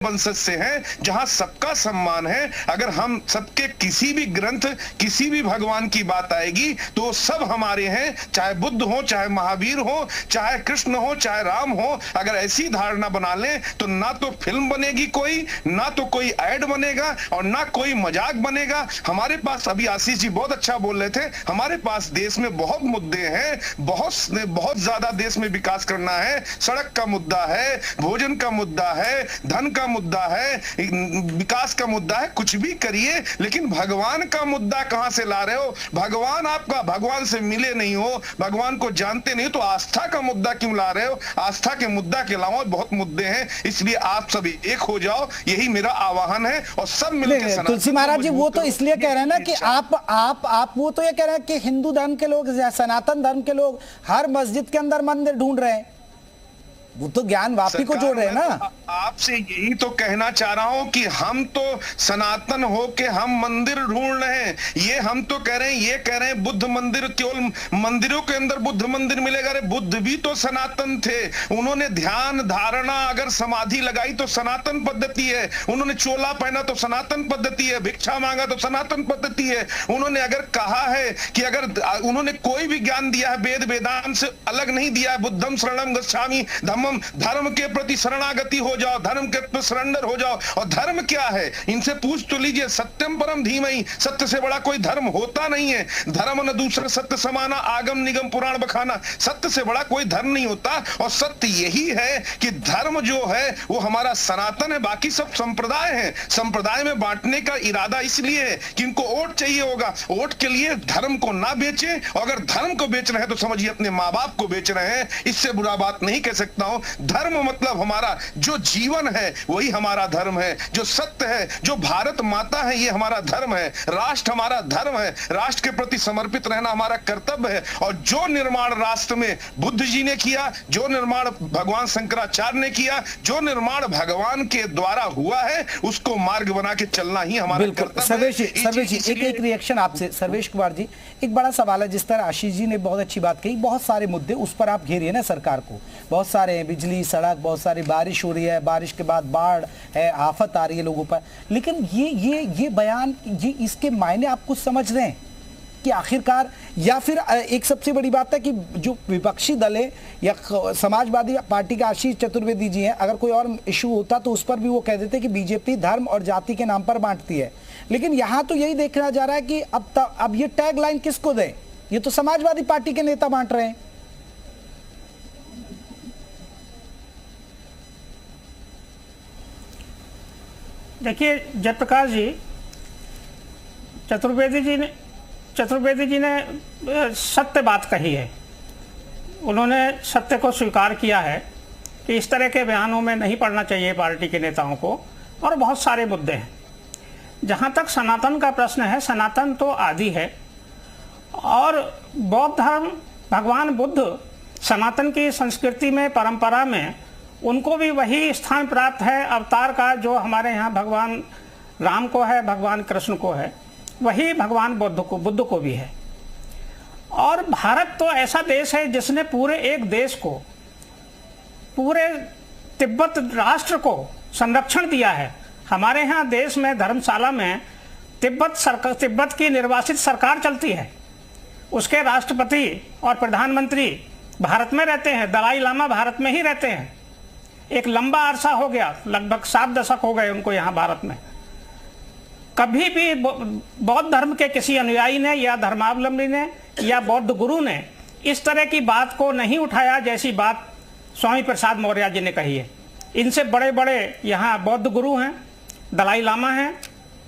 वंशज से हैं, जहां सबका सम्मान है। अगर हम सबके किसी भी ग्रंथ, किसी भी भगवान की बात आएगी तो सब हमारे हैं, चाहे बुद्ध हो, चाहे महावीर हो, चाहे कृष्ण हो, चाहे राम हो। अगर ऐसी धारणा बना लें तो ना तो फिल्म बनेगी कोई, ना तो कोई ऐड बनेगा और ना कोई मजाक बनेगा। हमारे पास, अभी आशीष जी बहुत अच्छा बोल रहे थे, हमारे पास देश में बहुत मुद्दे हैं, बहुत ज्यादा देश में विकास करना है। सड़क का मुद्दा है, भोजन का मुद्दा है, धन का मुद्दा है, विकास का मुद्दा है। कुछ भी करिए, लेकिन भगवान का मुद्दा कहां से ला रहे हो? भगवान आपका, भगवान से मिले नहीं हो, भगवान को जानते नहीं, तो आस्था का मुद्दा क्यों ला रहे हो? आस्था के मुद्दा के अलावा बहुत मुद्दे हैं, इसलिए आप सभी एक हो जाओ, यही मेरा आह्वान है। और सब मिलकर तुलसी महाराज जी, वो तो इसलिए कह रहे हैं ना कि आप वो तो ये कह रहे हैं कि हिंदू धर्म के लोग, सनातन धर्म के लोग हर मस्जिद के अंदर मंदिर ढूंढ रहे हैं, वो तो ज्ञान वापी को जोड़ रहे हैं ना। तो आपसे यही तो कहना चाह रहा हूं कि हम तो सनातन हो के हम मंदिर ढूंढ रहे हैं। ये हम तो कह रहे हैं, ये कह रहे हैं बुद्ध मंदिर, केवल मंदिरों के अंदर बुद्ध मंदिर मिलेगा। अरे बुद्ध भी तो सनातन थे, उन्होंने ध्यान धारणा, अगर समाधि लगाई तो सनातन पद्धति है। उन्होंने चोला पहना तो सनातन पद्धति है, भिक्षा मांगा तो सनातन पद्धति है। उन्होंने अगर कहा है कि अगर उन्होंने कोई भी ज्ञान दिया है, वेद वेदांत से अलग नहीं दिया है, बुद्धम शरणम गच्छामि धम्मम, धर्म के प्रति शरणागति हो जाओ, धर्म के प्रति सरेंडर हो जाओ। और धर्म क्या है, इनसे पूछ तो लीजिए। सत्यम परम धीमहि, सत्य से बड़ा कोई धर्म होता नहीं है। धर्म न दूसरे सत्य समाना, आगम निगम पुराण बखाना। सत्य से बड़ा कोई धर्म नहीं होता। और सत्य यही है कि धर्म जो है वो हमारा सनातन है, बाकी सब संप्रदाय है। संप्रदाय में बांटने का इरादा इसलिए है कि इनको वोट चाहिए होगा। वोट के लिए धर्म को ना बेचे, और अगर धर्म को बेच रहे हैं तो समझिए अपने माँ बाप को बेच रहे हैं। इससे बुरा बात नहीं कह सकता हूं। धर्म मतलब हमारा जो जीवन है वही हमारा धर्म है, जो सत्य है, जो भारत माता है ये हमारा धर्म है, राष्ट्र हमारा धर्म है, राष्ट्र के प्रति समर्पित रहना हमारा कर्तव्य है। और जो निर्माण राष्ट्र में बुद्ध जी ने किया, जो निर्माण भगवान शंकराचार्य ने किया, जो निर्माण भगवान के द्वारा हुआ है, उसको मार्ग बना के चलना ही हमारा कर्तव्य है। सर्वेश जी, एक रिएक्शन आपसे। सर्वेश कुमार जी, एक बड़ा सवाल है, जिस तरह आशीष जी ने बहुत अच्छी बात कही, बहुत सारे मुद्दे उस पर आप घेरिए ना सरकार को, बहुत सारे हैं, बिजली, सड़क, बहुत सारी बारिश हो रही है, बारिश के बाद बाढ़ है, आफत आ रही है लोगों पर। लेकिन ये बयान, ये इसके मायने आप कुछ समझ रहे हैं कि आखिरकार, या फिर एक सबसे बड़ी बात है कि जो विपक्षी दल है या समाजवादी पार्टी के आशीष चतुर्वेदी जी हैं, अगर कोई और इशू होता तो उस पर भी वो कह देते कि बीजेपी धर्म और जाति के नाम पर बांटती है। लेकिन यहाँ तो यही देखा जा रहा है कि अब ये टैग लाइन किसको दें? ये तो समाजवादी पार्टी के नेता बांट रहे हैं। देखिए जयप्रकाश जी, चतुर्वेदी जी ने सत्य बात कही है। उन्होंने सत्य को स्वीकार किया है कि इस तरह के बयानों में नहीं पड़ना चाहिए पार्टी के नेताओं को। और बहुत सारे मुद्दे हैं। जहाँ तक सनातन का प्रश्न है, सनातन तो आदि है, और बौद्ध धर्म, भगवान बुद्ध सनातन की संस्कृति में, परंपरा में उनको भी वही स्थान प्राप्त है अवतार का, जो हमारे यहाँ भगवान राम को है, भगवान कृष्ण को है, वही भगवान बुद्ध को भी है। और भारत तो ऐसा देश है जिसने पूरे एक देश को, पूरे तिब्बत राष्ट्र को संरक्षण दिया है। हमारे यहाँ देश में धर्मशाला में तिब्बत की निर्वासित सरकार चलती है। उसके राष्ट्रपति और प्रधानमंत्री भारत में रहते हैं, दलाई लामा भारत में ही रहते हैं। एक लंबा अरसा हो गया, लगभग 7 दशक हो गए उनको यहाँ भारत में। कभी भी बौद्ध धर्म के किसी अनुयायी ने या धर्मावलंबी ने या बौद्ध गुरु ने इस तरह की बात को नहीं उठाया जैसी बात स्वामी प्रसाद मौर्य जी ने कही है। इनसे बड़े बड़े यहाँ बौद्ध गुरु हैं, दलाई लामा हैं,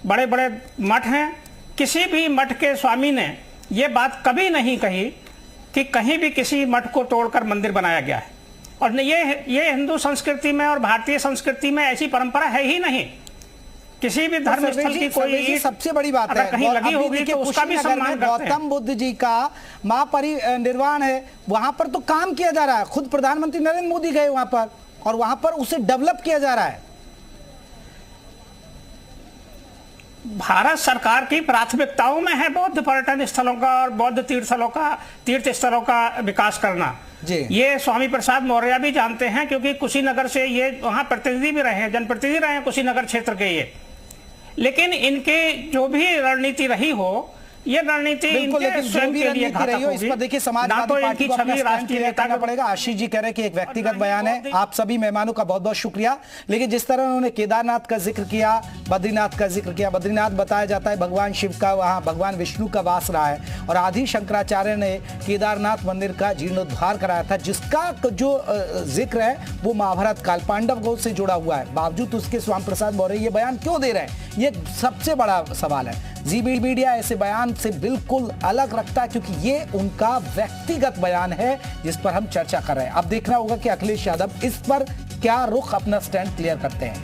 बड़े बड़े मठ हैं। किसी भी मठ के स्वामी ने ये बात कभी नहीं कही कि कहीं भी किसी मठ को तोड़कर मंदिर बनाया गया है। और ये हिंदू संस्कृति में और भारतीय संस्कृति में ऐसी परंपरा है ही नहीं। किसी भी धर्म स्थल की कोई सबसे बड़ी बात है, कहीं लगी होगी तो उसका भी सम्मान करते हैं। गौतम बुद्ध जी का महापरिनिर्वाण है, वहां पर तो काम किया जा रहा है। खुद प्रधानमंत्री नरेंद्र मोदी गए वहां पर, और वहां पर उसे डेवलप किया जा रहा है। भारत सरकार की प्राथमिकताओं में है बौद्ध पर्यटन स्थलों का और बौद्ध तीर्थ स्थलों का विकास करना। जी। ये स्वामी प्रसाद मौर्य भी जानते हैं, क्योंकि कुशीनगर से ये वहां प्रतिनिधि भी रहे हैं, जनप्रतिनिधि रहे हैं कुशीनगर क्षेत्र के ये। लेकिन इनके जो भी रणनीति रही हो, ये रणनीति बिल्कुल, लेकिन जो भी रणनीति रही हो, इस पर देखिए समाजवादी पार्टी को अपना स्टैंड क्लियर करना पड़ेगा। आशीष जी कह रहे हैं कि एक व्यक्तिगत बयान है। आप सभी मेहमानों का बहुत बहुत शुक्रिया। लेकिन जिस तरह उन्होंने केदारनाथ का जिक्र किया, बद्रीनाथ का जिक्र किया, बद्रीनाथ बताया जाता है भगवान शिव का, वहां भगवान विष्णु का वास रहा है, और आदि शंकराचार्य ने केदारनाथ मंदिर का जीर्णोद्धार कराया था, जिसका जो जिक्र है वो महाभारत काल पांडव गौ से जुड़ा हुआ है। बावजूद उसके स्वामी प्रसाद मौर्य ये बयान क्यों दे रहे हैं, ये सबसे बड़ा सवाल है। जी मीडिया ऐसे बयान से बिल्कुल अलग रखता है, क्योंकि ये उनका व्यक्तिगत बयान है जिस पर हम चर्चा कर रहे हैं। अब देखना होगा कि अखिलेश यादव इस पर क्या रुख अपना स्टैंड क्लियर करते हैं।